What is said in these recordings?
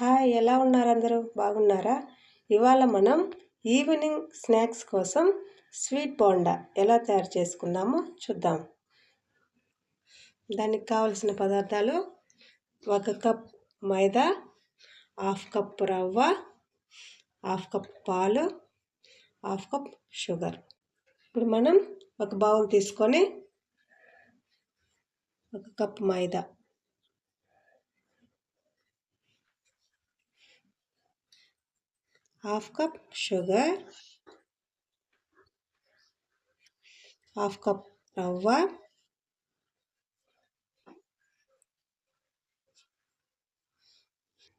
Hi, ఎలా ఉన్నారు అందరూ? బాగున్నారా? ఇవాళ మనం ఈవినింగ్ స్నాక్స్ కోసం స్వీట్ బోండా ఎలా తయారు చేసుకుందామో చూద్దాం. దానికి కావలసిన పదార్థాలు: 1 కప్ మైదా, 1/2 కప్ రవ్వ, 1/2 కప్ పాలు, 1/2 కప్ షుగర్. ఇప్పుడు మనం ఒక బౌల్ తీసుకొని 1 కప్ మైదా, 1/2 కప్ షుగర్, 1/2 కప్ రవ్వ,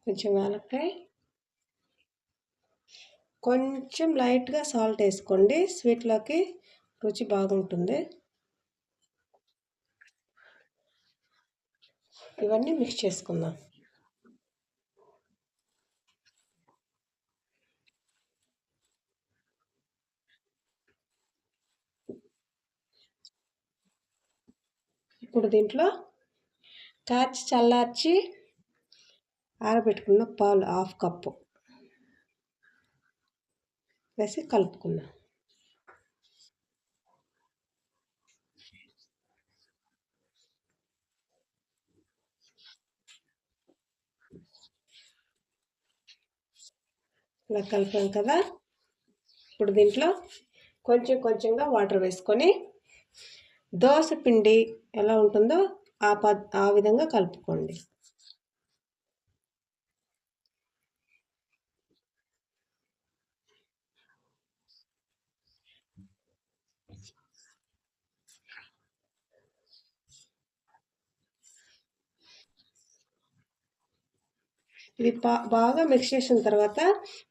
కొంచెం యాలక్కాయ, కొంచెం లైట్గా సాల్ట్ వేసుకోండి, స్వీట్లోకి రుచి బాగుంటుంది. ఇవన్నీ మిక్స్ చేసుకుందాం. ఇప్పుడు దీంట్లో కాచి చల్లార్చి ఆరబెట్టుకున్న పాలు 1/2 కప్పు వేసి కలుపుకుందాం. ఇలా కలిపాం కదా. ఇప్పుడు దీంట్లో కొంచెం కొంచెంగా వాటర్ వేసుకొని దోశ పిండి ఎలా ఉంటుందో ఆ విధంగా కలుపుకోండి. ఇది బాగా మిక్స్ చేసిన తర్వాత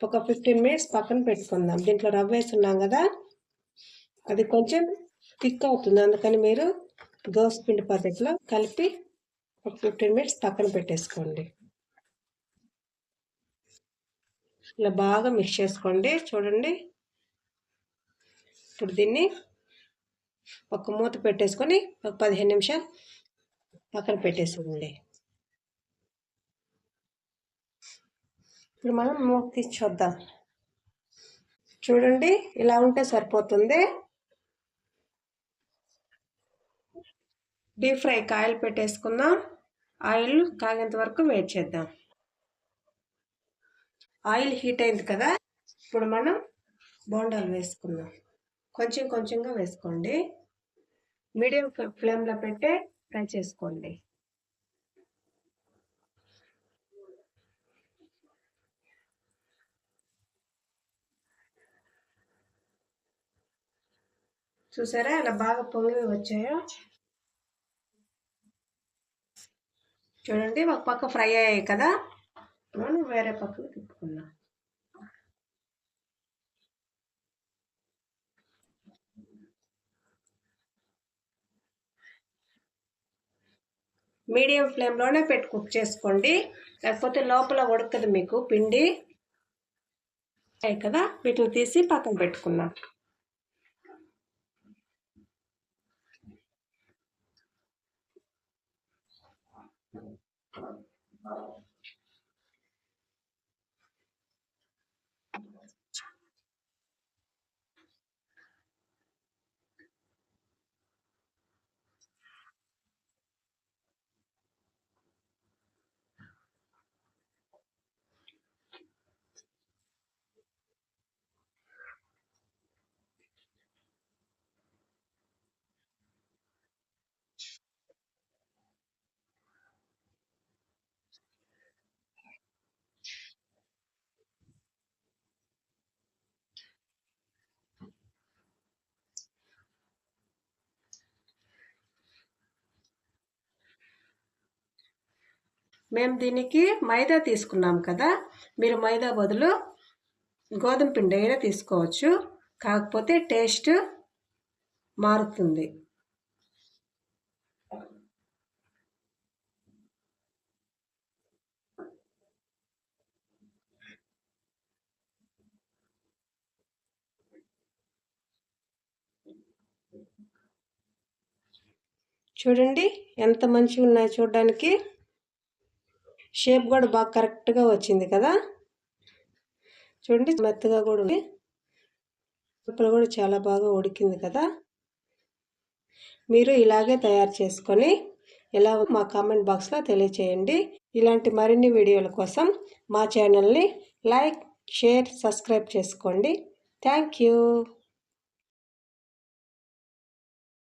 ఒక 15 మినిట్స్ పక్కన పెట్టుకుందాం. దీంట్లో రవ్వ వేస్తున్నాం కదా, అది కొంచెం థిక్ అవుతుంది. అందుకని మీరు దోశ పిండి పద్ధతిలో కలిపి ఒక 15 మినిట్స్ పక్కన పెట్టేసుకోండి. ఇలా బాగా మిక్స్ చేసుకోండి. చూడండి, ఇప్పుడు దీన్ని ఒక మూత పెట్టేసుకొని ఒక 15 నిమిషాలు పక్కన పెట్టేసుకోండి. ఇప్పుడు మనం మూత తీసి చూద్దాం. చూడండి, ఇలా ఉంటే సరిపోతుంది. డీప్ ఫ్రై ఆయిల్ పెట్టేసుకుందాం. ఆయిల్ కాగేంత వరకు వెయిట్ చేద్దాం. ఆయిల్ హీట్ అయింది కదా, ఇప్పుడు మనం బోండాలు వేసుకుందాం. కొంచెం కొంచెంగా వేసుకోండి. మీడియం ఫ్లేమ్లో పెట్టి ఫ్రై చేసుకోండి. చూసారా ఇలా బాగా పొంగి వచ్చాయో? చూడండి, ఒక పక్క ఫ్రై అయ్యాయి కదా, మనం వేరే పక్కకు తిప్పుకుందాం. మీడియం ఫ్లేమ్లోనే పెట్టి కుక్ చేసుకోండి, లేకపోతే లోపల ఉడకదు మీకు పిండి. అయ్యాయి కదా, వీటిని తీసి పక్కన పెట్టుకుందాం. మేము దీనికి మైదా తీసుకున్నాం కదా, మీరు మైదా బదులు గోధుమ పిండి అయినా తీసుకోవచ్చు, కాకపోతే టేస్ట్ మారుతుంది. చూడండి ఎంత మంచిగా ఉన్నాయో చూడడానికి. షేప్ కూడా బాగా కరెక్ట్గా వచ్చింది కదా. చూడండి మెత్తగా కూడా ఉంది, లోపల కూడా చాలా బాగా ఉడికింది కదా. మీరు ఇలాగే తయారు చేసుకొని ఎలా మా కామెంట్ బాక్స్లో తెలియచేయండి. ఇలాంటి మరిన్ని వీడియోల కోసం మా ఛానల్ని లైక్, షేర్, సబ్స్క్రైబ్ చేసుకోండి. Thank you.